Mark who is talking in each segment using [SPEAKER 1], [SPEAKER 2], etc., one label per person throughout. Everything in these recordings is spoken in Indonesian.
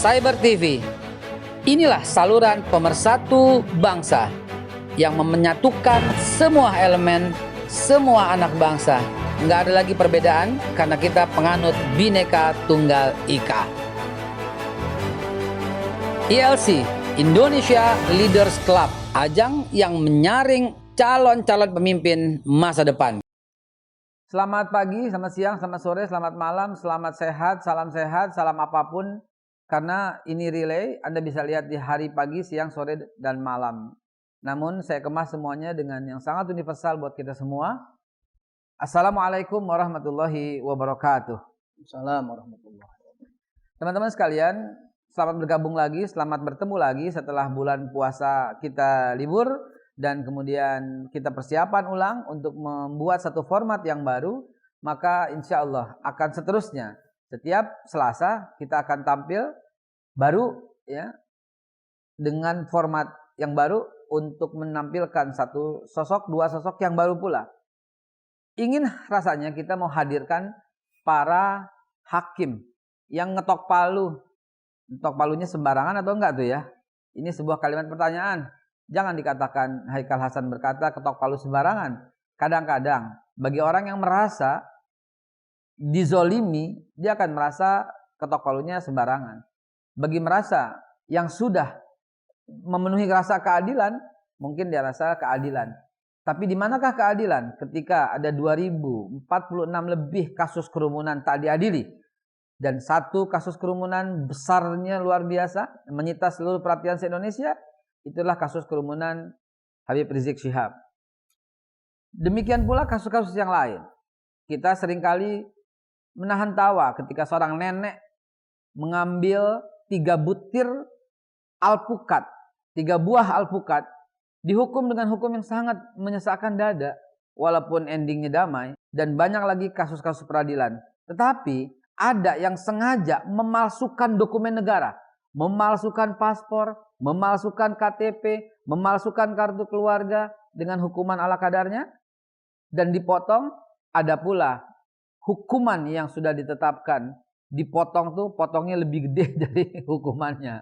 [SPEAKER 1] Cyber TV. Inilah saluran pemersatu bangsa yang menyatukan semua elemen, semua anak bangsa. Nggak ada lagi perbedaan karena kita penganut Bhinneka Tunggal Ika. ILC, Indonesia Leaders Club, ajang yang menyaring calon-calon pemimpin masa depan. Selamat pagi, selamat siang, selamat sore, selamat malam, selamat sehat, salam apapun. Karena ini relay, Anda bisa lihat di hari pagi, siang, sore, dan malam. Namun saya kemas semuanya dengan yang sangat universal buat kita semua. Assalamualaikum warahmatullahi wabarakatuh.
[SPEAKER 2] Assalamualaikum warahmatullahi wabarakatuh.
[SPEAKER 1] Teman-teman sekalian, selamat bergabung lagi, selamat bertemu lagi setelah bulan puasa kita libur. Dan kemudian kita persiapan ulang untuk membuat satu format yang baru. Maka insya Allah akan seterusnya. Setiap Selasa kita akan tampil baru ya, dengan format yang baru untuk menampilkan satu sosok, dua sosok yang baru pula. Ingin rasanya kita mau hadirkan para hakim yang ngetok palu. Ngetok palunya sembarangan atau enggak tuh ya? Ini sebuah kalimat pertanyaan. Jangan dikatakan Haikal Hasan berkata ketok palu sembarangan. Kadang-kadang bagi orang yang merasa dizolimi, dia akan merasa ketok palunya sembarangan. Bagi merasa yang sudah memenuhi rasa keadilan, mungkin dia rasa keadilan. Tapi di manakah keadilan ketika ada 2046 lebih kasus kerumunan tak diadili? Dan satu kasus kerumunan besarnya luar biasa, menyita seluruh perhatian se-Indonesia, itulah kasus kerumunan Habib Rizik Syihab. Demikian pula kasus-kasus yang lain. Kita seringkali menahan tawa ketika seorang nenek mengambil 3 butir alpukat, 3 buah alpukat, dihukum dengan hukum yang sangat menyesakkan dada, walaupun endingnya damai, dan banyak lagi kasus-kasus peradilan. Tetapi ada yang sengaja memalsukan dokumen negara, memalsukan paspor, memalsukan KTP, memalsukan kartu keluarga dengan hukuman ala kadarnya, dan dipotong. Ada pula hukuman yang sudah ditetapkan, dipotong tuh potongnya lebih gede dari hukumannya.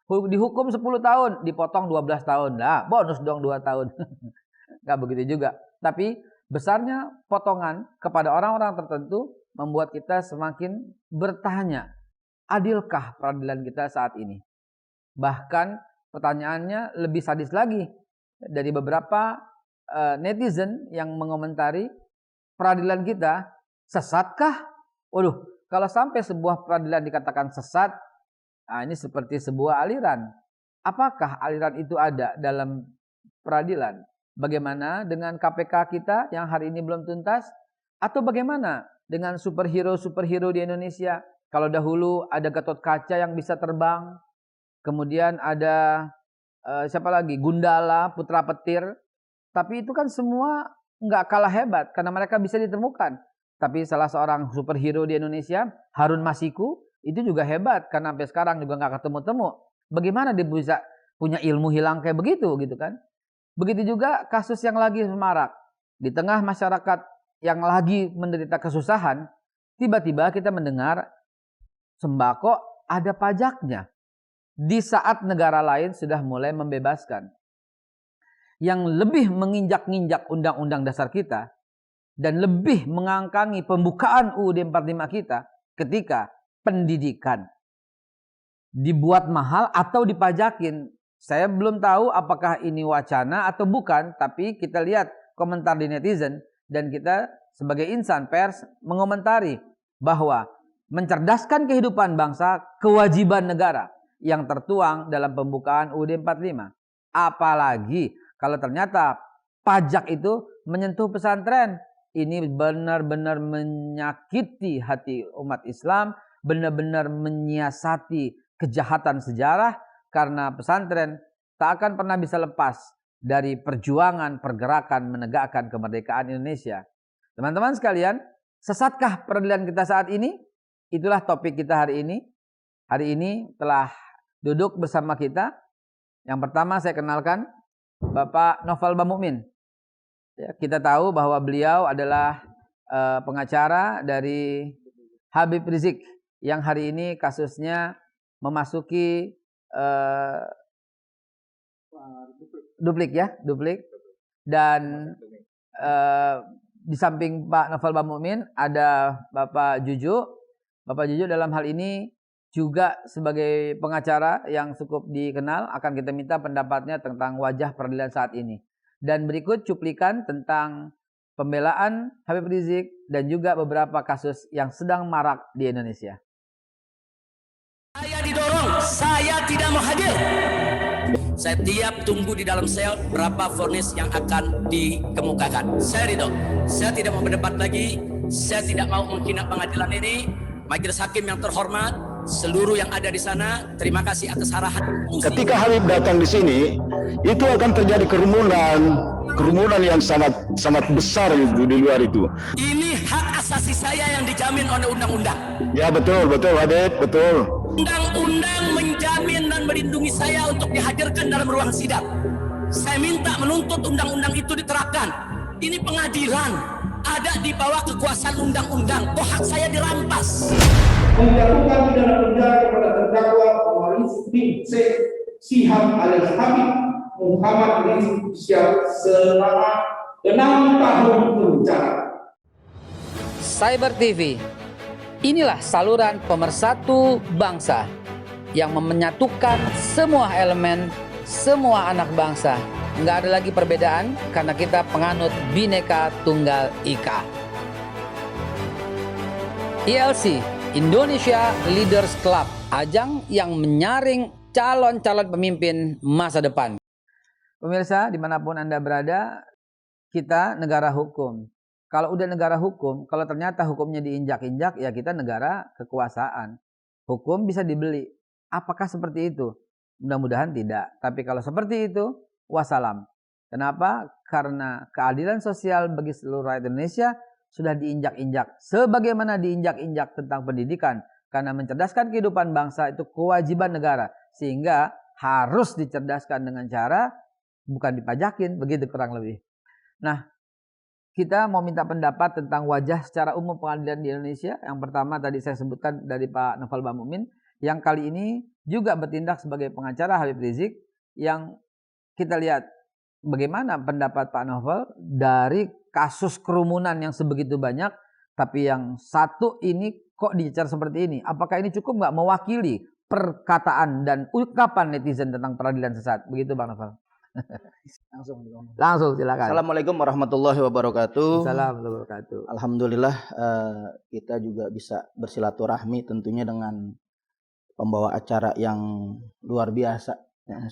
[SPEAKER 1] Dihukum 10 tahun, dipotong 12 tahun. Lah, bonus dong 2 tahun. Gak begitu juga. Tapi besarnya potongan kepada orang-orang tertentu membuat kita semakin bertanya, adilkah peradilan kita saat ini? Bahkan pertanyaannya lebih sadis lagi. Dari beberapa netizen yang mengomentari, peradilan kita sesatkah? Waduh, kalau sampai sebuah peradilan dikatakan sesat, nah ini seperti sebuah aliran. Apakah aliran itu ada dalam peradilan? Bagaimana dengan KPK kita yang hari ini belum tuntas? Atau bagaimana dengan superhero-superhero di Indonesia? Kalau dahulu ada Gatot Kaca yang bisa terbang, kemudian ada siapa lagi? Gundala, Putra Petir. Tapi itu kan semua nggak kalah hebat karena mereka bisa ditemukan. Tapi salah seorang superhero di Indonesia, Harun Masiku, itu juga hebat karena sampai sekarang juga nggak ketemu-temu. Bagaimana dia bisa punya ilmu hilang kayak begitu gitu kan? Begitu juga kasus yang lagi semarak. Di tengah masyarakat yang lagi menderita kesusahan, tiba-tiba kita mendengar sembako ada pajaknya. Di saat negara lain sudah mulai membebaskan. Yang lebih menginjak-injak undang-undang dasar kita dan lebih mengangkangi pembukaan UUD 45 kita ketika pendidikan dibuat mahal atau dipajakin. Saya belum tahu apakah ini wacana atau bukan, tapi kita lihat komentar di netizen dan kita sebagai insan pers mengomentari bahwa mencerdaskan kehidupan bangsa kewajiban negara yang tertuang dalam pembukaan UUD 45. Apalagi kalau ternyata pajak itu menyentuh pesantren. Ini benar-benar menyakiti hati umat Islam, benar-benar menyiasati kejahatan sejarah, karena pesantren tak akan pernah bisa lepas dari perjuangan pergerakan menegakkan kemerdekaan Indonesia. Teman-teman sekalian, sesatkah peradilan kita saat ini? Itulah topik kita hari ini. Hari ini telah duduk bersama kita. Yang pertama saya kenalkan Bapak Novel Bamukmin. Ya, kita tahu bahwa beliau adalah pengacara dari Habib Rizik yang hari ini kasusnya memasuki duplik. Dan di samping Pak Novel Bamumin ada Bapak Juju. Bapak Juju dalam hal ini juga sebagai pengacara yang cukup dikenal, akan kita minta pendapatnya tentang wajah peradilan saat ini. Dan berikut cuplikan tentang pembelaan Habib Rizik dan juga beberapa kasus yang sedang marak di Indonesia.
[SPEAKER 3] Saya didorong, saya tidak mau hadir. Saya tiap tunggu di dalam sel berapa vonis yang akan dikemukakan. Saya ridho. Saya tidak mau berdebat lagi. Saya tidak mau menghina pengadilan ini. Majelis hakim yang terhormat, seluruh yang ada di sana, terima kasih atas arahan.
[SPEAKER 4] Ketika Habib datang di sini, itu akan terjadi kerumunan yang sangat besar di luar itu.
[SPEAKER 3] Ini hak asasi saya yang dijamin oleh undang-undang.
[SPEAKER 4] Ya betul Habib, betul.
[SPEAKER 3] Undang-undang menjamin dan melindungi saya untuk dihadirkan dalam ruang sidang. Saya minta menuntut undang-undang itu diterapkan. Ini pengadilan, ada di bawah kekuasaan undang-undang. Kok hak saya dirampas?
[SPEAKER 5] Menjatuhkan pidana penjara kepada terdakwa Rizik bin Syihab alias Habib Muhammad Rizik Syihab selama 6 tahun penjara.
[SPEAKER 1] Cyber TV, inilah saluran pemersatu bangsa yang menyatukan semua elemen, semua anak bangsa. Nggak ada lagi perbedaan karena kita penganut Bhinneka Tunggal Ika. ILC, Indonesia Leaders Club, ajang yang menyaring calon-calon pemimpin masa depan. Pemirsa, dimanapun Anda berada, kita negara hukum. Kalau udah negara hukum, kalau ternyata hukumnya diinjak-injak, ya kita negara kekuasaan. Hukum bisa dibeli. Apakah seperti itu? Mudah-mudahan tidak. Tapi kalau seperti itu, wassalam. Kenapa? Karena keadilan sosial bagi seluruh rakyat Indonesia sudah diinjak-injak. Sebagaimana diinjak-injak tentang pendidikan. Karena mencerdaskan kehidupan bangsa itu kewajiban negara. Sehingga harus dicerdaskan dengan cara bukan dipajakin. Begitu kurang lebih. Nah, kita mau minta pendapat tentang wajah secara umum pengadilan di Indonesia. Yang pertama tadi saya sebutkan dari Pak Novel Bamumin. Yang kali ini juga bertindak sebagai pengacara Habib Rizik. Yang kita lihat bagaimana pendapat Pak Novel dari kasus kerumunan yang sebegitu banyak. Tapi yang satu ini kok dicecar seperti ini. Apakah ini cukup nggak mewakili perkataan dan ungkapan netizen tentang peradilan sesat? Begitu Bang Novel. Langsung silakan.
[SPEAKER 2] Assalamualaikum warahmatullahi wabarakatuh.
[SPEAKER 1] Assalamualaikum warahmatullahi wabarakatuh.
[SPEAKER 2] Alhamdulillah kita juga bisa bersilaturahmi tentunya dengan pembawa acara yang luar biasa.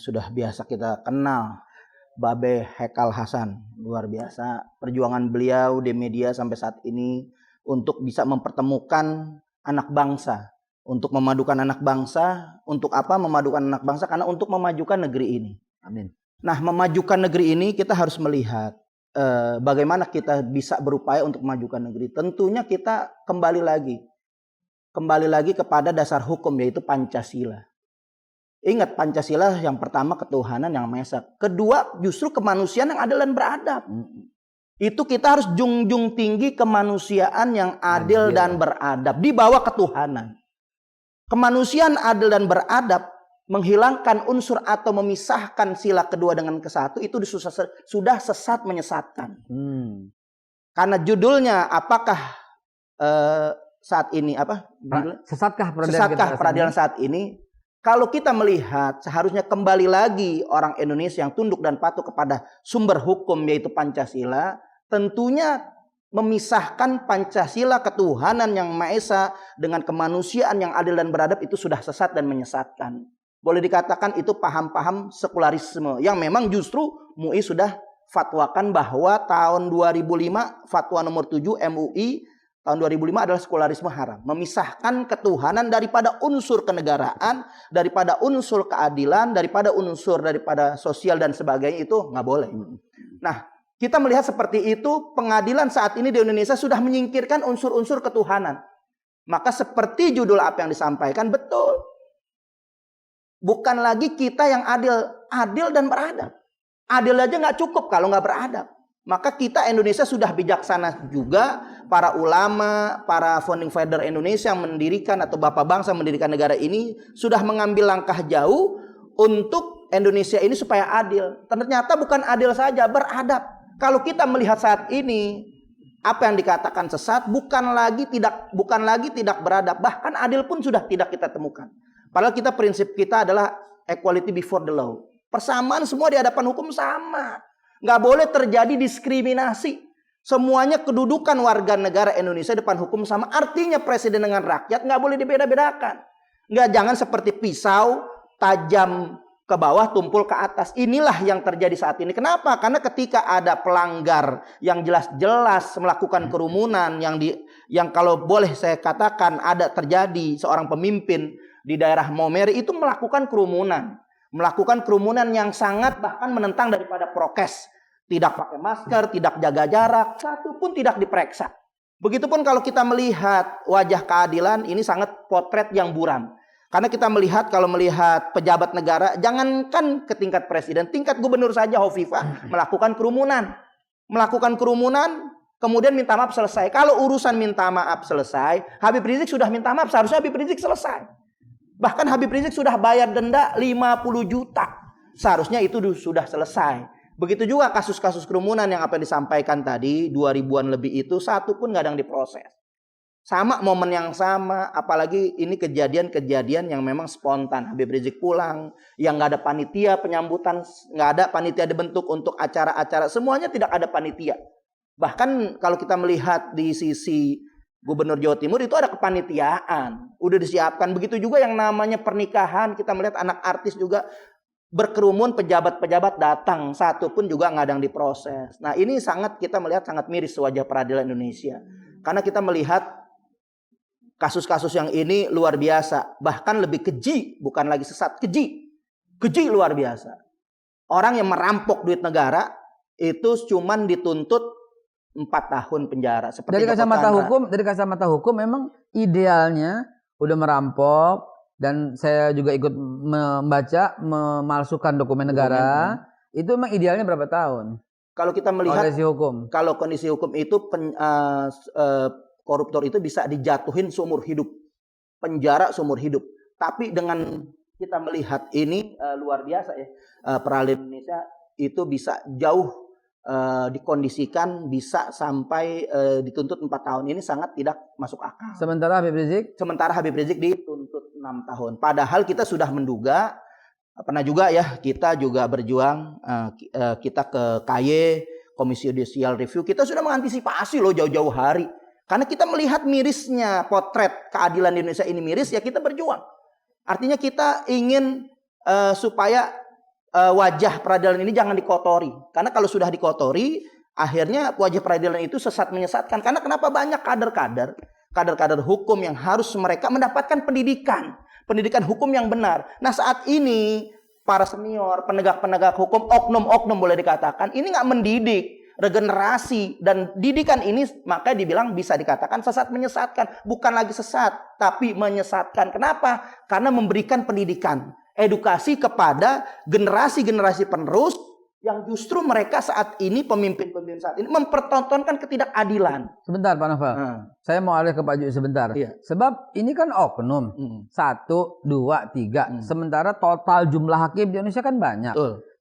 [SPEAKER 2] Sudah biasa kita kenal, Babe Hekal Hasan. Luar biasa perjuangan beliau di media sampai saat ini untuk bisa mempertemukan anak bangsa. Untuk memadukan anak bangsa. Untuk apa memadukan anak bangsa? Karena untuk memajukan negeri ini.
[SPEAKER 1] Amin.
[SPEAKER 2] Nah, memajukan negeri ini kita harus melihat bagaimana kita bisa berupaya untuk memajukan negeri. Tentunya kita kembali lagi kepada dasar hukum, yaitu Pancasila. Ingat, Pancasila yang pertama ketuhanan yang Maha Esa. Kedua justru kemanusiaan yang adil dan beradab. Itu kita harus junjung tinggi kemanusiaan yang adil dan beradab di bawah ketuhanan. Kemanusiaan adil dan beradab menghilangkan unsur atau memisahkan sila kedua dengan kesatu itu sudah sesat menyesatkan. Karena judulnya apakah saat ini apa?
[SPEAKER 1] Sesatkah
[SPEAKER 2] peradilan saat ini? Kalau kita melihat seharusnya kembali lagi orang Indonesia yang tunduk dan patuh kepada sumber hukum yaitu Pancasila, tentunya memisahkan Pancasila ketuhanan yang Maha Esa dengan kemanusiaan yang adil dan beradab itu sudah sesat dan menyesatkan. Boleh dikatakan itu paham-paham sekularisme yang memang justru MUI sudah fatwakan bahwa tahun 2005 fatwa nomor 7 MUI tahun 2005 adalah sekularisme haram. Memisahkan ketuhanan daripada unsur kenegaraan, daripada unsur keadilan, daripada sosial dan sebagainya itu nggak boleh. Nah, kita melihat seperti itu, pengadilan saat ini di Indonesia sudah menyingkirkan unsur-unsur ketuhanan. Maka seperti judul apa yang disampaikan, betul. Bukan lagi kita yang adil dan beradab. Adil aja nggak cukup kalau nggak beradab. Maka kita Indonesia sudah bijaksana juga, para ulama, para founding father Indonesia yang mendirikan atau bapak bangsa mendirikan negara ini sudah mengambil langkah jauh untuk Indonesia ini supaya adil. Ternyata bukan adil saja, beradab. Kalau kita melihat saat ini apa yang dikatakan sesat bukan lagi tidak beradab, bahkan adil pun sudah tidak kita temukan. Padahal prinsip kita adalah equality before the law. Persamaan semua di hadapan hukum sama. Nggak boleh terjadi diskriminasi. Semuanya kedudukan warga negara Indonesia depan hukum sama. Artinya presiden dengan rakyat nggak boleh dibeda-bedakan. Jangan seperti pisau tajam ke bawah tumpul ke atas. Inilah yang terjadi saat ini. Kenapa? Karena ketika ada pelanggar yang jelas-jelas melakukan kerumunan yang kalau boleh saya katakan ada terjadi seorang pemimpin di daerah Maumere itu melakukan kerumunan yang sangat bahkan menentang daripada prokes. Tidak pakai masker, tidak jaga jarak, satu pun tidak diperiksa. Begitupun kalau kita melihat wajah keadilan, ini sangat potret yang buram. Karena kita kalau melihat pejabat negara, jangankan ke tingkat presiden, tingkat gubernur saja Hovifah melakukan kerumunan, kemudian minta maaf selesai. Kalau urusan minta maaf selesai, Habib Rizik sudah minta maaf, seharusnya Habib Rizik selesai. Bahkan Habib Rizik sudah bayar denda 50 juta. Seharusnya itu sudah selesai. Begitu juga kasus-kasus kerumunan yang apa yang disampaikan tadi, 2000-an lebih itu, satu pun nggak ada yang diproses. Sama momen yang sama, apalagi ini kejadian-kejadian yang memang spontan. Habib Rizik pulang, yang nggak ada panitia penyambutan, nggak ada panitia dibentuk untuk acara-acara, semuanya tidak ada panitia. Bahkan kalau kita melihat di sisi Gubernur Jawa Timur itu ada kepanitiaan, udah disiapkan. Begitu juga yang namanya pernikahan, kita melihat anak artis juga berkerumun, pejabat-pejabat datang, satu pun juga nggak ada yang diproses. Nah ini kita melihat sangat miris wajah peradilan Indonesia. Karena kita melihat kasus-kasus yang ini luar biasa. Bahkan lebih keji, bukan lagi sesat, keji. Keji luar biasa. Orang yang merampok duit negara itu cuman dituntut 4 tahun penjara.
[SPEAKER 1] Dari kacamata hukum memang idealnya udah merampok, dan saya juga ikut membaca memalsukan dokumen negara, itu memang idealnya berapa tahun?
[SPEAKER 2] Kalau kita melihat kondisi hukum itu koruptor itu bisa dijatuhin seumur hidup, penjara seumur hidup. Tapi dengan kita melihat ini luar biasa ya, peradilan Indonesia itu bisa jauh dikondisikan bisa sampai dituntut 4 tahun. Ini sangat tidak masuk akal. Sementara Habib Rizik dituntut 6 tahun. Padahal kita sudah menduga, pernah juga ya, kita juga berjuang, kita ke KY, Komisi Judicial Review, kita sudah mengantisipasi loh jauh-jauh hari. Karena kita melihat mirisnya potret keadilan di Indonesia ini miris, ya kita berjuang. Artinya kita ingin supaya wajah peradilan ini jangan dikotori. Karena kalau sudah dikotori, akhirnya wajah peradilan itu sesat menyesatkan. Karena kenapa banyak kader-kader hukum yang harus mereka mendapatkan pendidikan hukum yang benar. Nah saat ini para senior, penegak-penegak hukum, oknum-oknum boleh dikatakan, ini nggak mendidik regenerasi, dan didikan ini maka dibilang bisa dikatakan sesat menyesatkan. Bukan lagi sesat, tapi menyesatkan. Kenapa? Karena memberikan pendidikan, edukasi kepada generasi-generasi penerus yang justru mereka saat ini, pemimpin-pemimpin saat ini mempertontonkan ketidakadilan.
[SPEAKER 1] Sebentar Pak Novel, saya mau alih ke Pak Ju sebentar. Iya. Sebab ini kan oknum, 1, 2, 3. Sementara total jumlah hakim di Indonesia kan banyak.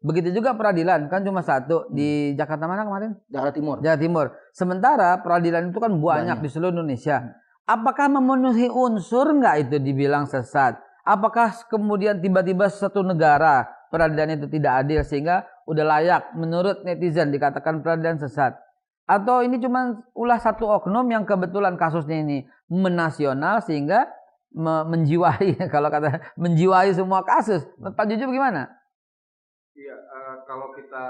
[SPEAKER 1] Begitu juga peradilan, kan cuma 1 di Jakarta mana kemarin? Jawa Timur. Sementara peradilan itu kan banyak di seluruh Indonesia. Apakah memenuhi unsur nggak itu dibilang sesat? Apakah kemudian tiba-tiba satu negara peradilan itu tidak adil sehingga udah layak menurut netizen dikatakan peradilan sesat? Atau ini cuma ulah satu oknum yang kebetulan kasusnya ini menasional sehingga menjiwai, kalau kata menjiwai semua kasus? Pak Juju bagaimana?
[SPEAKER 6] Iya, kalau kita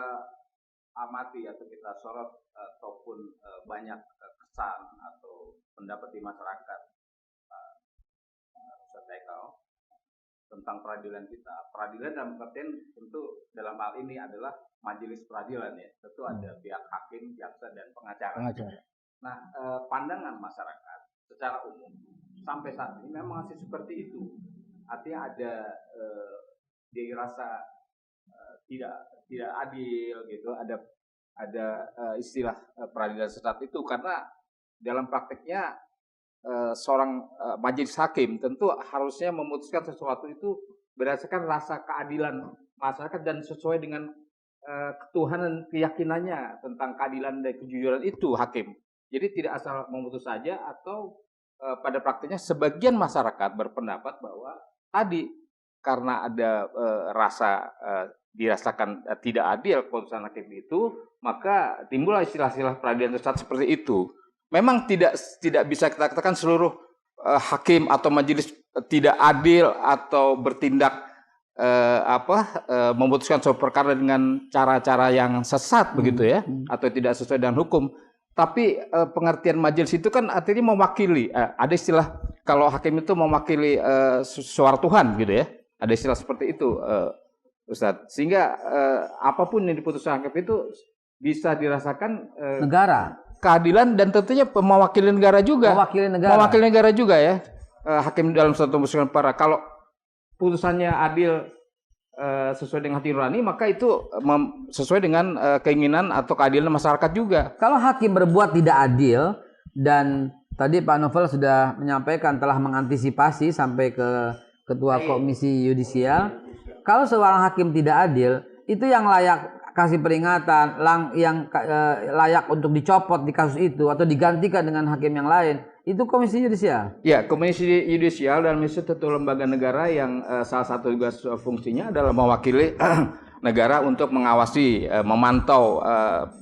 [SPEAKER 6] amati atau kita sorot ataupun banyak kesan atau pendapat di masyarakat tentang peradilan kita. Peradilan dalam artian tentu dalam hal ini adalah majelis peradilan ya. Tentu ada pihak hakim, jaksa, dan pengacara. Nah, pandangan masyarakat secara umum sampai saat ini memang masih seperti itu. Artinya ada dirasa tidak adil gitu. Ada ada istilah peradilan sesat itu, karena dalam prakteknya seorang majelis hakim tentu harusnya memutuskan sesuatu itu berdasarkan rasa keadilan masyarakat dan sesuai dengan ketuhanan keyakinannya tentang keadilan dan kejujuran itu hakim. Jadi tidak asal memutus saja, atau pada praktiknya sebagian masyarakat berpendapat bahwa tadi karena ada rasa dirasakan tidak adil keputusan hakim itu, maka timbullah istilah-istilah peradilan sesat seperti itu. Memang tidak bisa kita katakan seluruh hakim atau majelis tidak adil atau bertindak memutuskan suatu perkara dengan cara-cara yang sesat begitu ya, atau tidak sesuai dengan hukum. Tapi pengertian majelis itu kan artinya mewakili. Ada istilah kalau hakim itu mewakili suara Tuhan gitu ya. Ada istilah seperti itu, Ustadz. Sehingga apapun yang diputuskan hakim itu bisa dirasakan
[SPEAKER 1] negara,
[SPEAKER 6] keadilan, dan tentunya mewakili negara juga. Mewakili negara juga ya. Hakim dalam suatu putusan perkara. Kalau putusannya adil sesuai dengan hati nurani, maka itu sesuai dengan keinginan atau keadilan masyarakat juga.
[SPEAKER 1] Kalau hakim berbuat tidak adil, dan tadi Pak Novel sudah menyampaikan telah mengantisipasi sampai ke Ketua Komisi Yudisial, kalau seorang hakim tidak adil, itu yang layak kasih peringatan, yang layak untuk dicopot di kasus itu atau digantikan dengan hakim yang lain, itu Komisi Yudisial. Ya, Komisi Yudisial dan Komisi itu lembaga negara yang salah satu tugas fungsinya adalah mewakili negara untuk mengawasi, memantau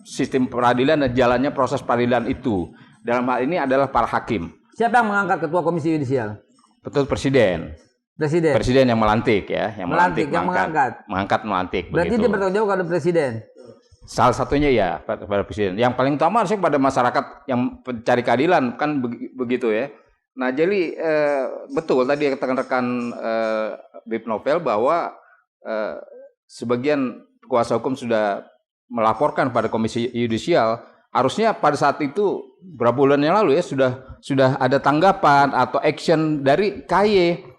[SPEAKER 1] sistem peradilan dan jalannya proses peradilan itu. Dalam hal ini adalah para hakim. Siapa yang mengangkat Ketua Komisi Yudisial? Betul, Presiden. Presiden yang melantik ya, yang mengangkat. Berarti dia bertanggung jawab kepada Presiden. Salah satunya ya pada Presiden. Yang paling utama harusnya kepada masyarakat yang mencari keadilan, kan begitu ya. Nah, jadi betul tadi katakan rekan Bib Novel bahwa sebagian kuasa hukum sudah melaporkan pada Komisi Yudisial. Harusnya pada saat itu beberapa bulan yang lalu ya sudah ada tanggapan atau action dari KY.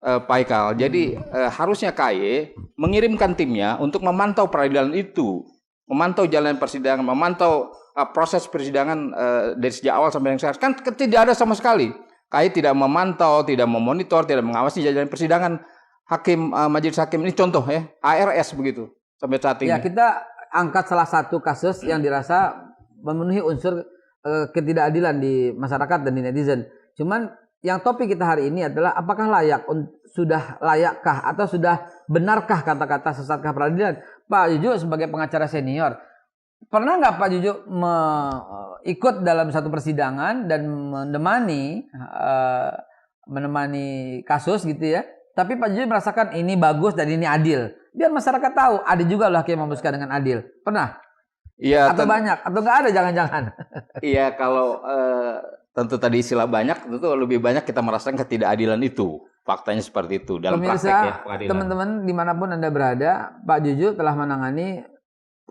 [SPEAKER 1] Pak Ikal. Jadi harusnya KY mengirimkan timnya untuk memantau peradilan itu, memantau jalan persidangan, memantau proses persidangan dari sejak awal sampai yang sekarang. Kan tidak ada sama sekali. KY tidak memantau, tidak memonitor, tidak mengawasi jalan persidangan hakim, majelis hakim ini, contoh ya, ARS begitu sampai saat ini. Ya, kita angkat salah satu kasus yang dirasa memenuhi unsur ketidakadilan di masyarakat dan di netizen. Cuman yang topik kita hari ini adalah apakah sudah layakkah atau sudah benarkah kata-kata sesatkah peradilan? Pak Juju sebagai pengacara senior, pernah nggak Pak Juju ikut dalam satu persidangan dan menemani kasus gitu ya? Tapi Pak Juju merasakan ini bagus dan ini adil. Biar masyarakat tahu ada juga loh hakim yang memutuskan dengan adil. Pernah? Iya. Atau banyak? Atau nggak ada jangan-jangan? Iya, kalau tentu tadi istilah banyak, tentu lebih banyak kita merasakan ketidakadilan itu. Faktanya seperti itu dalam praktek pengadilan. Teman-teman dimanapun Anda berada, Pak Juju telah menangani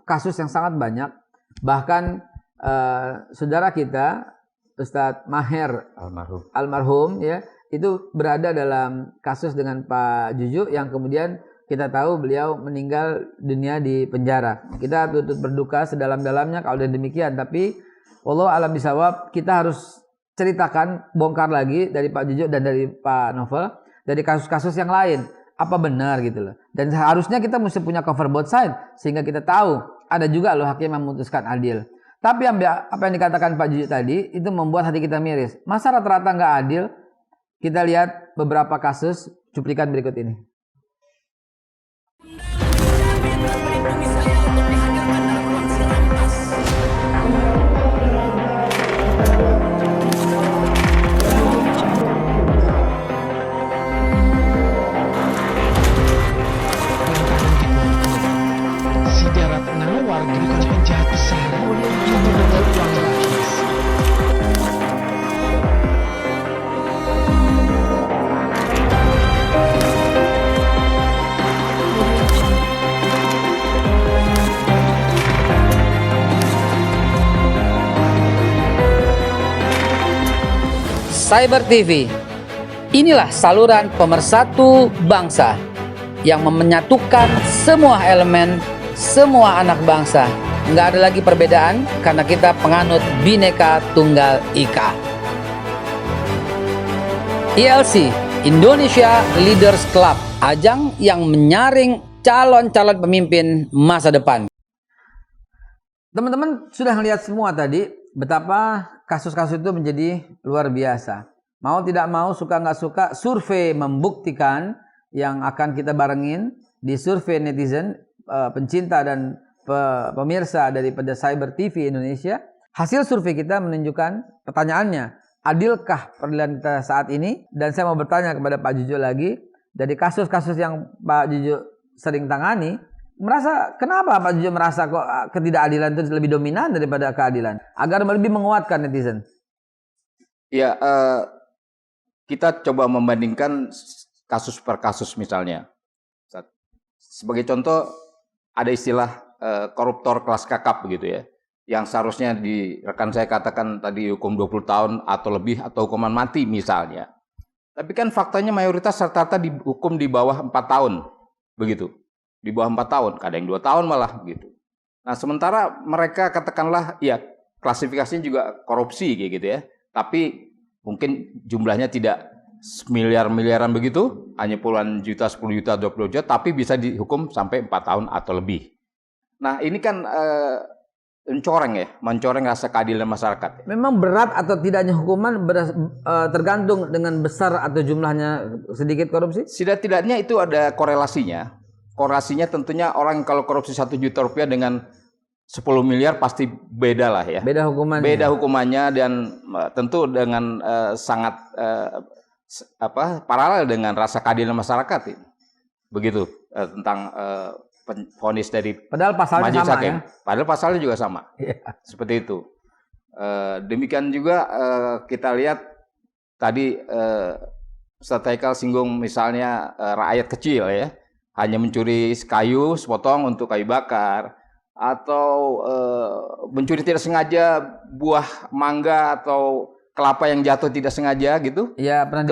[SPEAKER 1] kasus yang sangat banyak. Bahkan saudara kita, Ustadz Maher almarhum ya, itu berada dalam kasus dengan Pak Juju yang kemudian kita tahu beliau meninggal dunia di penjara. Kita turut berduka sedalam-dalamnya kalau demikian, tapi wallahu alam bisawab, kita harus ceritakan, bongkar lagi dari Pak Juju dan dari Pak Novel, dari kasus-kasus yang lain, apa benar gitu loh. Dan seharusnya kita mesti punya cover both side, sehingga kita tahu ada juga loh hakim yang memutuskan adil. Tapi apa yang dikatakan Pak Juju tadi, itu membuat hati kita miris. Masa rata-rata nggak adil? Kita lihat beberapa kasus, cuplikan berikut ini. Cyber TV, inilah saluran pemersatu bangsa yang menyatukan semua elemen, semua anak bangsa nggak ada lagi perbedaan karena kita penganut Bhinneka Tunggal Ika. ILC, Indonesia Leaders Club, ajang yang menyaring calon-calon pemimpin masa depan. Teman-teman sudah melihat semua tadi betapa kasus-kasus itu menjadi luar biasa. Mau tidak mau, suka nggak suka, survei membuktikan yang akan kita barengin di survei netizen, pencinta dan pemirsa daripada Cyber TV Indonesia. Hasil survei kita menunjukkan, pertanyaannya, adilkah peradilan kita saat ini? Dan saya mau bertanya kepada Pak Jujo lagi, dari kasus-kasus yang Pak Jujo sering tangani, kenapa Pak Jujo merasa kok ketidakadilan itu lebih dominan daripada keadilan? Agar lebih menguatkan netizen.
[SPEAKER 6] Ya, kita coba membandingkan kasus per kasus misalnya. Sebagai contoh, ada istilah koruptor kelas kakap begitu ya, yang seharusnya rekan saya katakan tadi hukum 20 tahun atau lebih atau hukuman mati misalnya. Tapi kan faktanya mayoritas rata-rata dihukum di bawah 4 tahun begitu. Di bawah 4 tahun, kadang 2 tahun malah begitu. Nah, sementara mereka katakanlah ya klasifikasinya juga korupsi kayak gitu ya. Tapi mungkin jumlahnya tidak miliaran begitu, hanya puluhan juta, 10 juta, 20 juta, tapi bisa dihukum sampai 4 tahun atau lebih. Nah, ini kan mencoreng rasa keadilan masyarakat.
[SPEAKER 1] Memang berat atau tidaknya hukuman tergantung dengan besar atau jumlahnya sedikit korupsi?
[SPEAKER 6] Setidak-tidaknya itu ada korelasinya. Korelasinya tentunya orang kalau korupsi 1 juta rupiah dengan 10 miliar pasti beda lah ya.
[SPEAKER 1] Beda hukumannya.
[SPEAKER 6] Beda hukumannya dan tentu dengan sangat paralel dengan rasa keadilan masyarakat ini. Begitu tentang vonis dari
[SPEAKER 1] padahal pasalnya
[SPEAKER 6] majelis
[SPEAKER 1] sama
[SPEAKER 6] hakim.
[SPEAKER 1] ya.
[SPEAKER 6] Padahal pasalnya juga sama. Seperti itu. Demikian juga kita lihat tadi Ustaz Haikal singgung misalnya rakyat kecil ya, hanya mencuri kayu sepotong untuk kayu bakar, atau mencuri tidak sengaja buah mangga atau kelapa yang jatuh tidak sengaja gitu.
[SPEAKER 1] Iya, pernah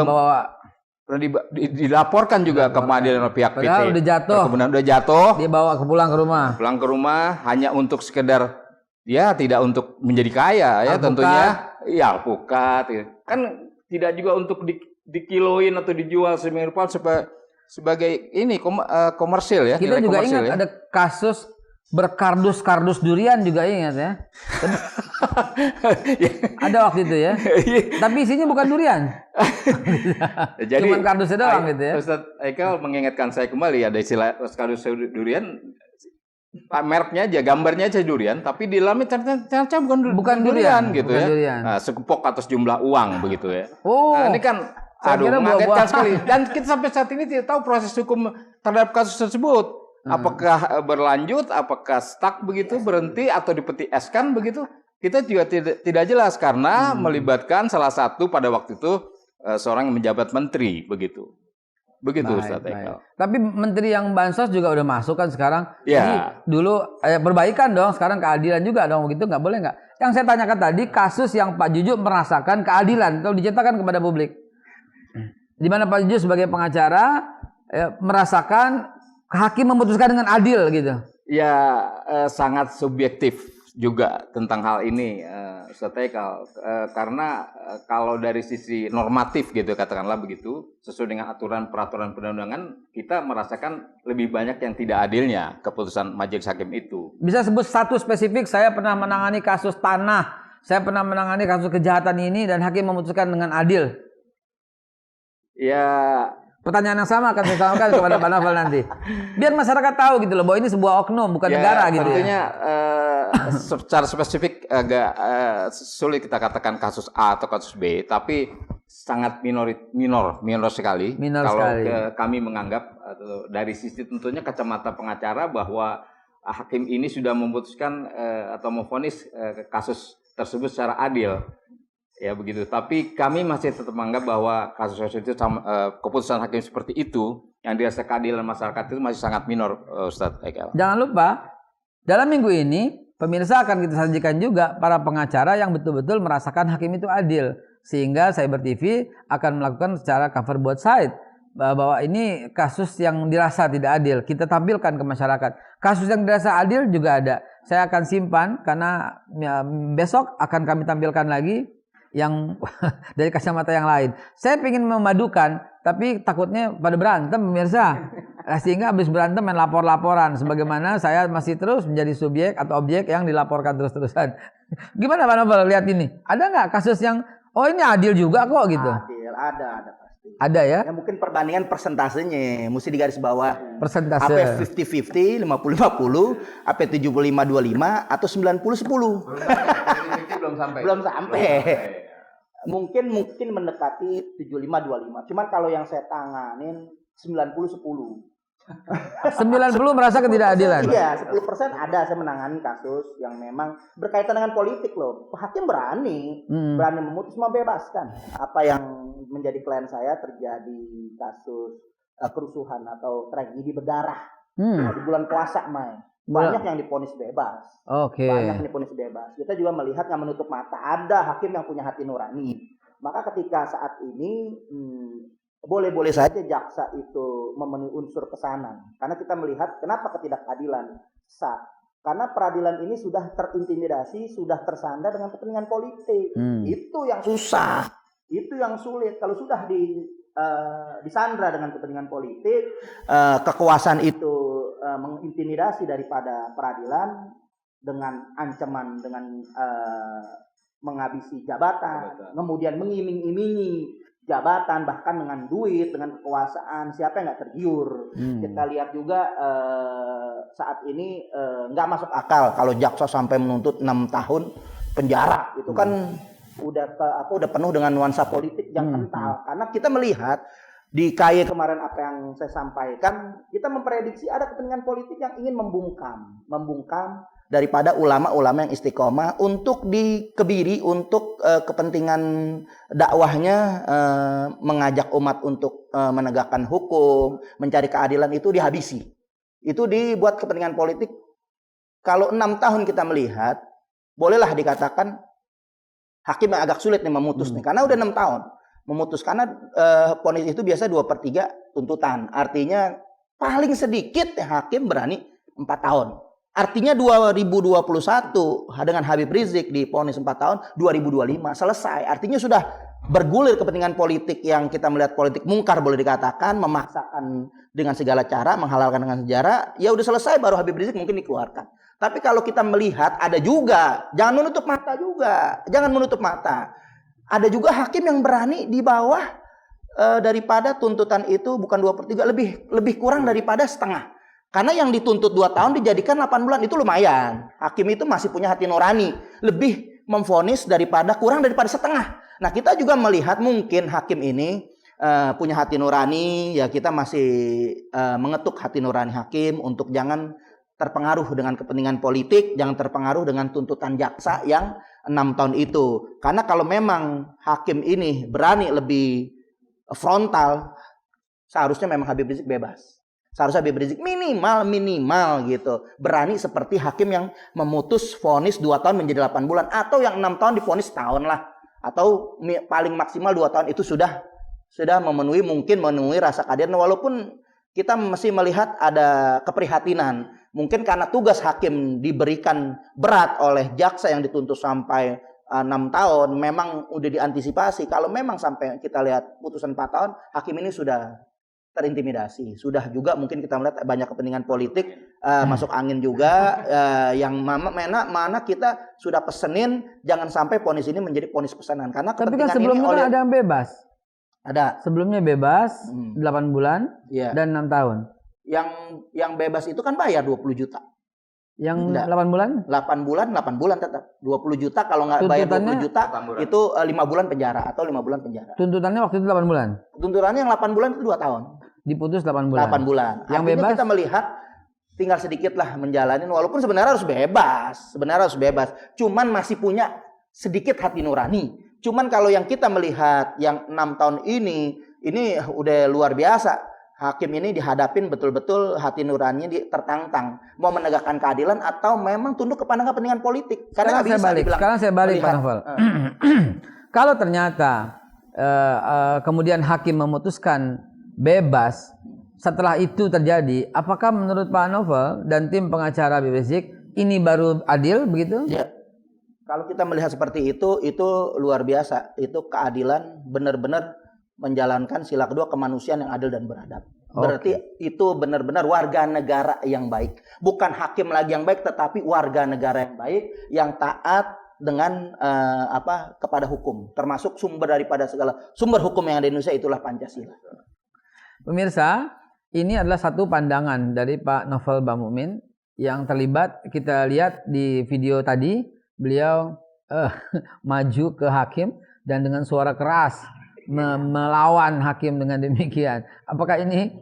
[SPEAKER 6] dilaporkan juga ke pengadilan oleh pihak PT.
[SPEAKER 1] Padahal udah jatuh.
[SPEAKER 6] Kemudian udah jatuh.
[SPEAKER 1] Dia bawa pulang ke rumah.
[SPEAKER 6] Pulang ke rumah hanya untuk sekedar ya tidak untuk menjadi kaya ya, tentunya. Ya, alpukat. Ya. Kan tidak juga untuk dikiloin atau dijual semirupa sebagai ini komersil ya.
[SPEAKER 1] Kita juga
[SPEAKER 6] komersil,
[SPEAKER 1] ingat
[SPEAKER 6] ya.
[SPEAKER 1] ada kasus berkardus-kardus durian juga ingat ya. Ada waktu itu ya. Tapi isinya bukan durian.
[SPEAKER 6] Jadi
[SPEAKER 1] cuman kardusnya doang gitu ya.
[SPEAKER 6] Ustaz Haikal mengingatkan saya kembali ada istilah kardus durian, mereknya aja, gambarnya aja durian, tapi di dalamnya ternyata bukan durian gitu ya.
[SPEAKER 1] Durian.
[SPEAKER 6] Nah, sekepok atas jumlah uang begitu ya.
[SPEAKER 1] Oh.
[SPEAKER 6] Nah, ini kan mengagetkan sekali. Dan kita sampai saat ini tidak tahu proses hukum terhadap kasus tersebut. Apakah berlanjut, apakah stuck begitu, berhenti atau dipeti eskan begitu? Kita juga tidak jelas karena melibatkan salah satu pada waktu itu seorang yang menjabat menteri begitu. Begitu Ustaz Haikal.
[SPEAKER 1] Tapi menteri yang bansos juga udah masuk kan sekarang.
[SPEAKER 6] Ya.
[SPEAKER 1] Jadi dulu perbaikan dong, sekarang keadilan juga dong begitu, nggak boleh nggak? Yang saya tanyakan tadi kasus yang Pak Jujo merasakan keadilan kalau diceritakan kepada publik. Di mana Pak Jujo sebagai pengacara merasakan hakim memutuskan dengan adil gitu.
[SPEAKER 6] Ya, sangat subjektif juga tentang hal ini, Ustaz Haikal. Karena kalau dari sisi normatif gitu, katakanlah begitu, sesuai dengan aturan peraturan perundang-undangan, kita merasakan lebih banyak yang tidak adilnya keputusan majelis hakim itu.
[SPEAKER 1] Bisa sebut satu spesifik, saya pernah menangani kasus tanah, saya pernah menangani kasus kejahatan ini dan hakim memutuskan dengan adil.
[SPEAKER 6] Ya,
[SPEAKER 1] pertanyaan yang sama akan saya sampaikan kepada Pak Novel nanti. Biar masyarakat tahu gitu loh bahwa ini sebuah oknum bukan negara gitu
[SPEAKER 6] tentunya,
[SPEAKER 1] ya.
[SPEAKER 6] Secara spesifik agak sulit kita katakan kasus A atau kasus B, tapi sangat minor sekali. Kalau kami menganggap dari sisi tentunya kacamata pengacara bahwa hakim ini sudah memutuskan atau memvonis kasus tersebut secara adil. Ya begitu, tapi kami masih tetap menganggap bahwa kasus itu keputusan hakim seperti itu yang dirasa keadilan masyarakat itu masih sangat minor, Ustaz Haikal.
[SPEAKER 1] Jangan lupa dalam minggu ini pemirsa akan kita sajikan juga para pengacara yang betul-betul merasakan hakim itu adil, sehingga Cyber TV akan melakukan secara cover both side. bahwa ini kasus yang dirasa tidak adil, kita tampilkan ke masyarakat. Kasus yang dirasa adil juga ada. Saya akan simpan karena besok akan kami tampilkan lagi yang dari kacamata yang lain. Saya ingin memadukan, tapi takutnya pada berantem pemirsa. Sehingga habis berantem main lapor-laporan. Sebagaimana saya masih terus menjadi subjek atau objek yang dilaporkan terus-terusan. Gimana Pak Novel lihat ini? Ada nggak kasus yang, oh ini adil juga kok gitu?
[SPEAKER 2] Adil, ada pasti.
[SPEAKER 1] Ada ya?
[SPEAKER 2] Ya mungkin perbandingan persentasenya mesti digaris bawah.
[SPEAKER 1] Persentase.
[SPEAKER 2] AP 50-50, 50-50, AP 75-25 atau 90-10.
[SPEAKER 6] Belum sampai.
[SPEAKER 2] Belum sampai. Mungkin mendekati 75-25. Cuman kalau yang saya tanganin 90-10.
[SPEAKER 1] 90 merasa ketidakadilan.
[SPEAKER 2] Iya, 10% ada saya menangani kasus yang memang berkaitan dengan politik loh. Hakim berani memutus, membebaskan. Apa yang menjadi klien saya terjadi kasus kerusuhan atau tragedi berdarah di bulan puasa, Mai. Banyak yang diponis bebas.
[SPEAKER 1] Oke.
[SPEAKER 2] Banyak yang diponis bebas. Kita juga melihat yang menutup mata. Ada hakim yang punya hati nurani. Maka ketika saat ini boleh-boleh saja jaksa itu memenuhi unsur pesanan. Karena kita melihat kenapa ketidakadilan sah. Karena peradilan ini sudah terintimidasi, sudah tersandar dengan kepentingan politik. Itu yang susah. Itu yang sulit. Kalau sudah disandra dengan kepentingan politik, kekuasaan itu mengintimidasi daripada peradilan dengan ancaman, dengan menghabisi jabatan, kemudian mengiming-imingi jabatan, bahkan dengan duit, dengan kekuasaan, siapa yang nggak tergiur? Kita lihat juga saat ini nggak masuk akal kalau jaksa sampai menuntut 6 tahun penjara. Itu kan udah penuh dengan nuansa politik yang kental. Karena kita melihat di KY kemarin apa yang saya sampaikan, kita memprediksi ada kepentingan politik yang ingin membungkam daripada ulama-ulama yang istiqomah untuk dikebiri untuk kepentingan dakwahnya, mengajak umat untuk menegakkan hukum, mencari keadilan, itu dihabisi. Itu dibuat kepentingan politik. Kalau 6 tahun kita melihat, bolehlah dikatakan hakim yang agak sulit nih memutus nih, karena udah 6 tahun memutus. Karena vonis itu biasa 2/3 tuntutan. Artinya paling sedikit hakim berani 4 tahun. Artinya 2021 dengan Habib Rizik divonis 4 tahun, 2025 selesai. Artinya sudah bergulir kepentingan politik yang kita melihat politik mungkar boleh dikatakan, memaksakan dengan segala cara, menghalalkan dengan sejarah. Ya udah selesai, baru Habib Rizik mungkin dikeluarkan. Tapi kalau kita melihat ada juga, jangan menutup mata juga, jangan menutup mata. Ada juga hakim yang berani di bawah daripada tuntutan itu, bukan 2/3, lebih kurang daripada setengah. Karena yang dituntut 2 tahun dijadikan 8 bulan, itu lumayan. Hakim itu masih punya hati nurani, lebih memvonis kurang daripada setengah. Nah, kita juga melihat mungkin hakim ini punya hati nurani, ya kita masih mengetuk hati nurani hakim untuk jangan terpengaruh dengan kepentingan politik, jangan terpengaruh dengan tuntutan jaksa yang 6 tahun itu. Karena kalau memang hakim ini berani lebih frontal, seharusnya memang Habib Rizik bebas. Seharusnya Habib Rizik minimal gitu berani seperti hakim yang memutus vonis 2 tahun menjadi 8 bulan, atau yang 6 tahun divonis setahun lah, atau paling maksimal 2 tahun. Itu sudah memenuhi rasa keadilan. Walaupun kita masih melihat ada keprihatinan, mungkin karena tugas hakim diberikan berat oleh jaksa yang dituntut sampai 6 tahun, memang udah diantisipasi. Kalau memang sampai kita lihat putusan 4 tahun, hakim ini sudah terintimidasi. Sudah juga mungkin kita melihat banyak kepentingan politik masuk angin juga, yang mana kita sudah pesenin jangan sampai vonis ini menjadi vonis pesanan. Karena
[SPEAKER 1] tapi kan sebelumnya kan ada yang bebas.
[SPEAKER 2] Ada.
[SPEAKER 1] Sebelumnya bebas 8 bulan dan 6 tahun.
[SPEAKER 2] Yang bebas itu kan bayar 20 juta.
[SPEAKER 1] Yang 8 bulan?
[SPEAKER 2] 8 bulan tetap 20 juta. Kalau nggak bayar 20 juta itu 5 bulan penjara atau 5 bulan penjara.
[SPEAKER 1] Tuntutannya waktu itu 8 bulan? Tuntutannya
[SPEAKER 2] yang 8 bulan itu 2 tahun.
[SPEAKER 1] Diputus 8 bulan?
[SPEAKER 2] 8 bulan.
[SPEAKER 1] Yang
[SPEAKER 2] artinya
[SPEAKER 1] bebas?
[SPEAKER 2] Kita melihat tinggal sedikit lah menjalanin, walaupun sebenarnya harus bebas. Cuman masih punya sedikit hati nurani. Cuman kalau yang kita melihat yang 6 tahun ini udah luar biasa. Hakim ini dihadapin betul-betul hati nuraninya tertantang. Mau menegakkan keadilan atau memang tunduk kepada kepentingan politik. Karena
[SPEAKER 1] sekarang saya balik Pak Novel. Kalau ternyata kemudian hakim memutuskan bebas. Setelah itu terjadi, apakah menurut Pak Novel dan tim pengacara Habib Rizik ini baru adil begitu?
[SPEAKER 2] Ya. Kalau kita melihat seperti itu luar biasa. Itu keadilan, benar-benar menjalankan sila kedua kemanusiaan yang adil dan beradab. Berarti itu benar-benar warga negara yang baik. Bukan hakim lagi yang baik, tetapi warga negara yang baik, yang taat dengan kepada hukum. Termasuk sumber daripada segala sumber hukum yang ada di Indonesia itulah Pancasila.
[SPEAKER 1] Pemirsa, ini adalah satu pandangan dari Pak Novel Bamumin yang terlibat. Kita lihat di video tadi, beliau maju ke hakim dan dengan suara keras melawan hakim dengan demikian. Apakah ini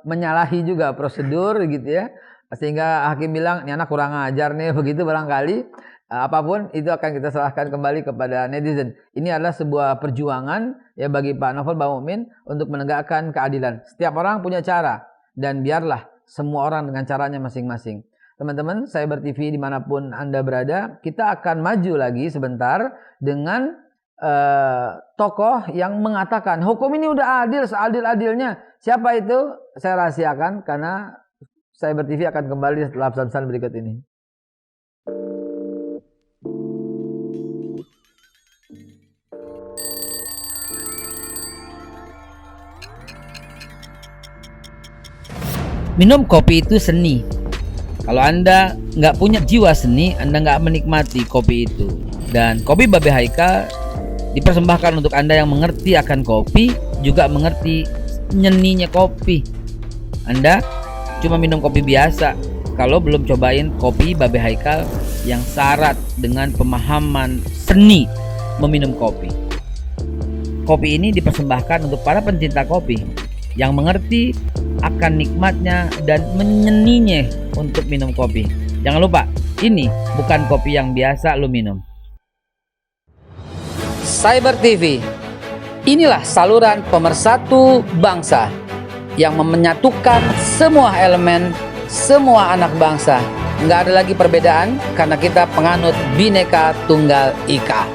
[SPEAKER 1] menyalahi juga prosedur gitu ya? Sehingga hakim bilang, ini anak kurang ajar nih, begitu barangkali. Apapun itu akan kita serahkan kembali kepada netizen. Ini adalah sebuah perjuangan ya bagi Pak Novel Bamumin untuk menegakkan keadilan. Setiap orang punya cara dan biarlah semua orang dengan caranya masing-masing. Teman-teman, Cyber TV dimanapun Anda berada, kita akan maju lagi sebentar dengan tokoh yang mengatakan hukum ini udah adil, seadil-adilnya. Siapa itu? Saya rahasiakan karena Cyber TV akan kembali setelah pesan-pesan berikut ini.
[SPEAKER 7] Minum kopi itu seni. Kalau Anda nggak punya jiwa seni, Anda nggak menikmati kopi itu. Dan kopi Babe Haikal dipersembahkan untuk Anda yang mengerti akan kopi, juga mengerti nyeninya kopi. Anda cuma minum kopi biasa kalau belum cobain kopi Babe Haikal yang syarat dengan pemahaman seni meminum kopi. Kopi ini dipersembahkan untuk para pencinta kopi yang mengerti akan nikmatnya dan menyeninya untuk minum kopi. Jangan lupa, ini bukan kopi yang biasa lo minum.
[SPEAKER 1] Cyber TV, inilah saluran pemersatu bangsa yang menyatukan semua elemen, semua anak bangsa. Nggak ada lagi perbedaan karena kita penganut Bhinneka Tunggal Ika.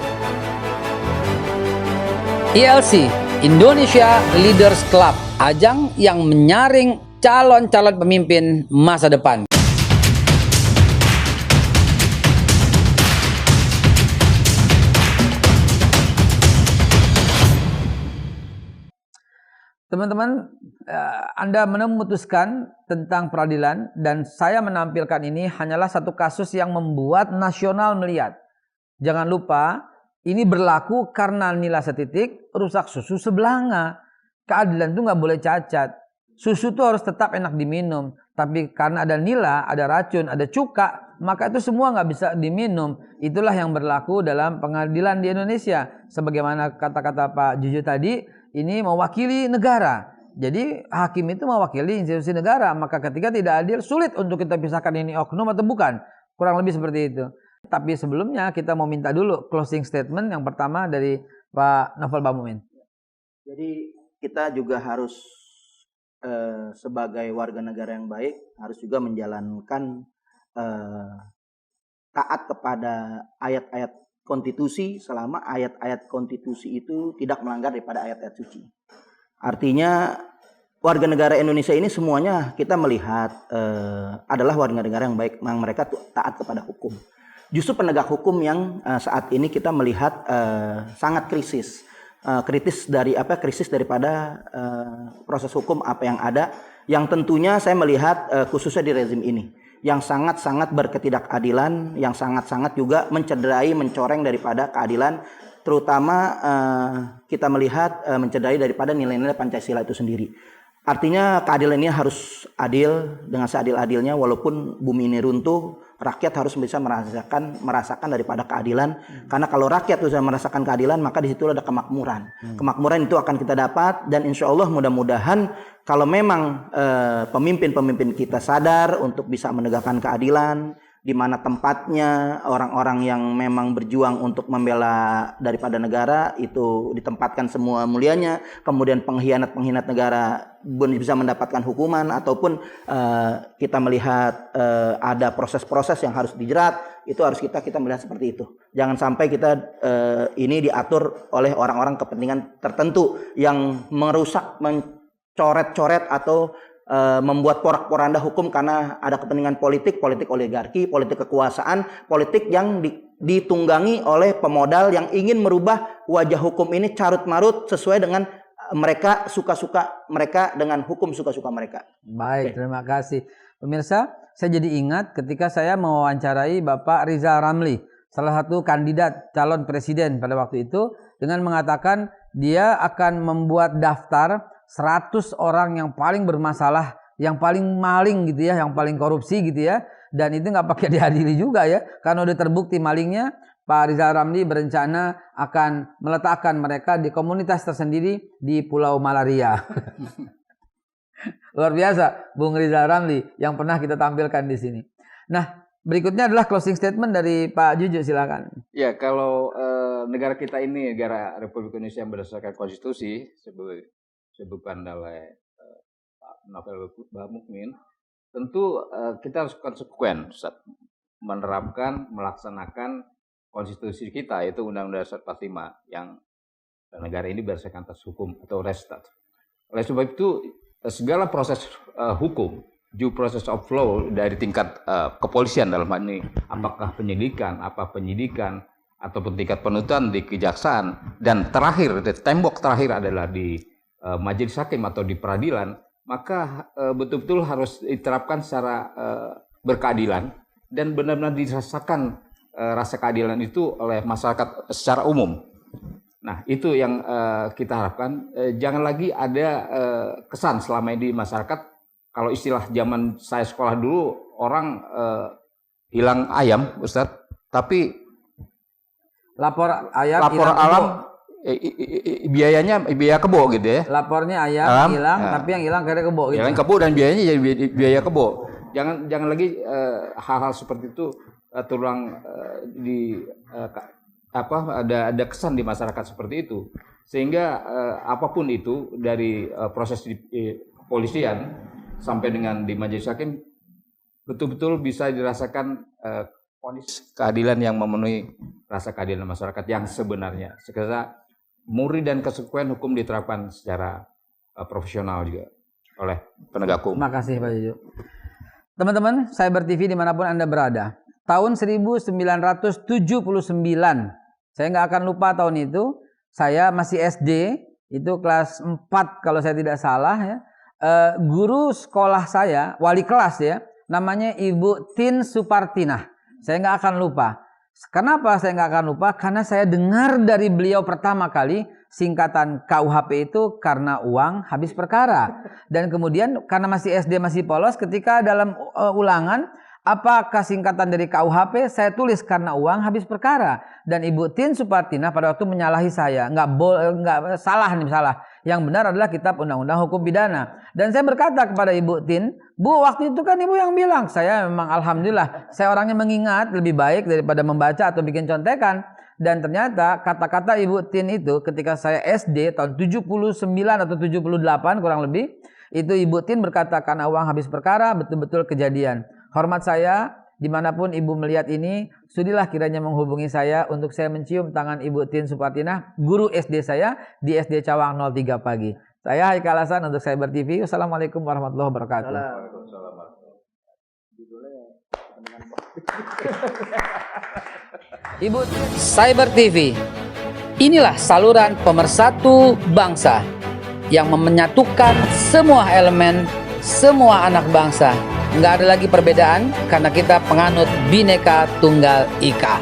[SPEAKER 1] ILC, Indonesia Leaders Club, ajang yang menyaring calon-calon pemimpin masa depan. Teman-teman, Anda memutuskan tentang peradilan dan saya menampilkan ini hanyalah satu kasus yang membuat nasional melihat. Jangan lupa, ini berlaku karena nila setitik rusak susu sebelanga. Keadilan itu nggak boleh cacat. Susu itu harus tetap enak diminum. Tapi karena ada nila, ada racun, ada cuka, maka itu semua nggak bisa diminum. Itulah yang berlaku dalam pengadilan di Indonesia. Sebagaimana kata-kata Pak Juju tadi, ini mewakili negara. Jadi hakim itu mewakili institusi negara. Maka ketika tidak adil, sulit untuk kita pisahkan ini oknum atau bukan. Kurang lebih seperti itu. Tapi sebelumnya kita mau minta dulu closing statement yang pertama dari Pak Novel Bamumin.
[SPEAKER 2] Jadi kita juga harus sebagai warga negara yang baik harus juga menjalankan taat kepada ayat-ayat konstitusi selama ayat-ayat konstitusi itu tidak melanggar daripada ayat-ayat suci. Artinya warga negara Indonesia ini semuanya kita melihat adalah warga negara yang baik, yang mereka taat kepada hukum. Justru penegak hukum yang saat ini kita melihat sangat kritis daripada proses hukum apa yang ada, yang tentunya saya melihat khususnya di rezim ini yang sangat-sangat berketidakadilan, yang sangat-sangat juga mencederai, mencoreng daripada keadilan, terutama kita melihat mencederai daripada nilai-nilai Pancasila itu sendiri. Artinya keadilan ini harus adil dengan seadil-adilnya, walaupun bumi ini runtuh, rakyat harus bisa merasakan daripada keadilan. Karena kalau rakyat bisa merasakan keadilan, maka di situ ada kemakmuran. Kemakmuran itu akan kita dapat, dan insya Allah mudah-mudahan kalau memang pemimpin-pemimpin kita sadar untuk bisa menegakkan keadilan, di mana tempatnya orang-orang yang memang berjuang untuk membela daripada negara itu ditempatkan semua mulianya, kemudian pengkhianat negara bisa mendapatkan hukuman, ataupun kita melihat ada proses-proses yang harus dijerat, itu harus kita melihat seperti itu. Jangan sampai kita ini diatur oleh orang-orang kepentingan tertentu yang merusak, coret-coret atau membuat porak-poranda hukum karena ada kepentingan politik oligarki, politik kekuasaan, politik yang ditunggangi oleh pemodal yang ingin merubah wajah hukum ini carut-marut sesuai dengan mereka suka-suka mereka dengan hukum suka-suka mereka.
[SPEAKER 1] Baik, terima kasih. Pemirsa, saya jadi ingat ketika saya mewawancarai Bapak Rizal Ramli, salah satu kandidat calon presiden pada waktu itu, dengan mengatakan dia akan membuat daftar 100 orang yang paling bermasalah, yang paling maling gitu ya, yang paling korupsi gitu ya. Dan itu nggak pakai diadili juga ya, karena udah terbukti malingnya. Pak Rizal Ramli berencana akan meletakkan mereka di komunitas tersendiri di Pulau Malaria. Luar biasa, Bung Rizal Ramli yang pernah kita tampilkan di sini. Nah, berikutnya adalah closing statement dari Pak Juju, silakan.
[SPEAKER 6] Ya, kalau negara kita ini negara Republik Indonesia yang berdasarkan konstitusi sebutkan oleh Pak Novel Bamukmin, tentu kita harus konsekuen menerapkan, melaksanakan konstitusi kita, yaitu Undang-Undang Dasar 45 yang negara ini berdasarkan atas hukum atau restat. Oleh sebab itu segala proses hukum, due process of law dari tingkat kepolisian dalam hal ini, apakah penyidikan, ataupun tingkat penuntutan di kejaksaan, dan terakhir, tembok terakhir adalah di majelis hakim atau di peradilan, maka betul-betul harus diterapkan secara berkeadilan dan benar-benar dirasakan rasa keadilan itu oleh masyarakat secara umum. Nah, itu yang kita harapkan. Jangan lagi ada kesan selama ini di masyarakat, kalau istilah zaman saya sekolah dulu, orang hilang ayam, Ustadz, tapi
[SPEAKER 1] lapor ayam,
[SPEAKER 6] lapor alam, biayanya biaya kebo gitu ya.
[SPEAKER 1] Lapornya ayam hilang, tapi yang hilang kira kebo gitu.
[SPEAKER 6] Hilang kebo dan biayanya jadi biaya kebo. Jangan lagi hal-hal seperti itu terulang ada kesan di masyarakat seperti itu, sehingga apapun itu dari proses di kepolisian sampai dengan di majelis hakim betul-betul bisa dirasakan vonis keadilan yang memenuhi rasa keadilan masyarakat yang sebenarnya. Sekarang murni dan konsekuen hukum diterapkan secara profesional juga oleh penegak hukum.
[SPEAKER 1] Terima kasih Pak Juju. Teman-teman, Cyber TV dimanapun Anda berada, tahun 1979, saya nggak akan lupa tahun itu, saya masih SD, itu kelas 4 kalau saya tidak salah ya. Guru sekolah saya, wali kelas ya, namanya Ibu Tin Supartinah. Saya nggak akan lupa. Kenapa saya nggak akan lupa? Karena saya dengar dari beliau pertama kali singkatan KUHP itu karena uang habis perkara. Dan kemudian karena masih SD, masih polos, ketika dalam ulangan, apakah singkatan dari KUHP, saya tulis karena uang habis perkara. Dan Ibu Tin Supartinah pada waktu menyalahi saya. Nggak salah nih, salah. Yang benar adalah kitab Undang-Undang Hukum Pidana. Dan saya berkata kepada Ibu Tin, Bu, waktu itu kan Ibu yang bilang. Saya memang alhamdulillah, saya orangnya mengingat lebih baik daripada membaca atau bikin contekan. Dan ternyata kata-kata Ibu Tin itu ketika saya SD tahun 79 atau 78 kurang lebih, itu Ibu Tin berkata karena uang habis perkara, betul-betul kejadian. Hormat saya, dimanapun Ibu melihat ini, sudilah kiranya menghubungi saya untuk saya mencium tangan Ibu Tin Supartinah, guru SD saya di SD Cawang 03 pagi. Saya Haikal Hasan untuk Cyber TV. Wassalamualaikum warahmatullahi wabarakatuh. Ibu Tin. Cyber TV, inilah saluran pemersatu bangsa yang menyatukan semua elemen, semua anak bangsa. Nggak ada lagi perbedaan karena kita penganut Bhinneka Tunggal Ika.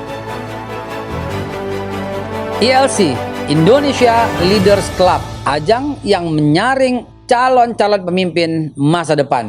[SPEAKER 1] ILC, Indonesia Leaders Club, ajang yang menyaring calon-calon pemimpin masa depan.